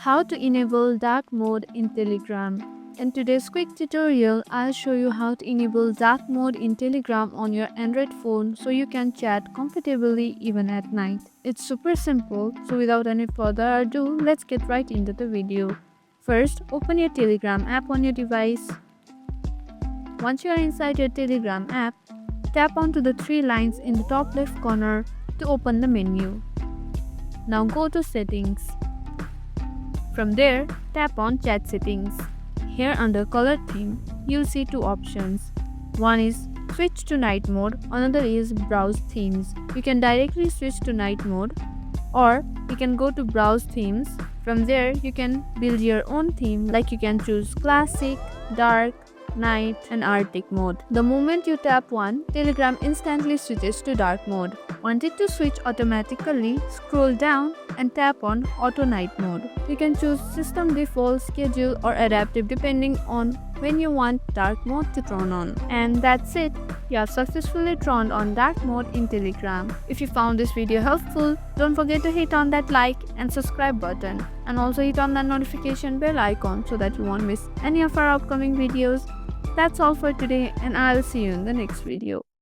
How to enable dark mode in Telegram. In today's quick tutorial, I'll show you how to enable dark mode in Telegram on your Android phone so you can chat comfortably even at night. It's super simple, so without any further ado, let's get right into the video. First, open your Telegram app on your device. Once you are inside your Telegram app, tap onto the three lines in the top left corner to open the menu. Now go to Settings. From there, tap on Chat Settings. Here under Color Theme, you'll see two options. One is Switch to Night Mode, another is Browse Themes. You can directly switch to Night Mode, or you can go to Browse Themes. From there, you can build your own theme, like you can choose Classic, Dark, Night and Arctic mode. The moment you tap one, Telegram instantly switches to dark mode. Want it to switch automatically, scroll down and tap on Auto Night mode. You can choose System Default, Schedule or Adaptive depending on when you want dark mode to turn on. And that's it. You have successfully turned on dark mode in Telegram. If you found this video helpful, don't forget to hit on that like and subscribe button, and also hit on that notification bell icon so that you won't miss any of our upcoming videos. That's all for today, and I'll see you in the next video.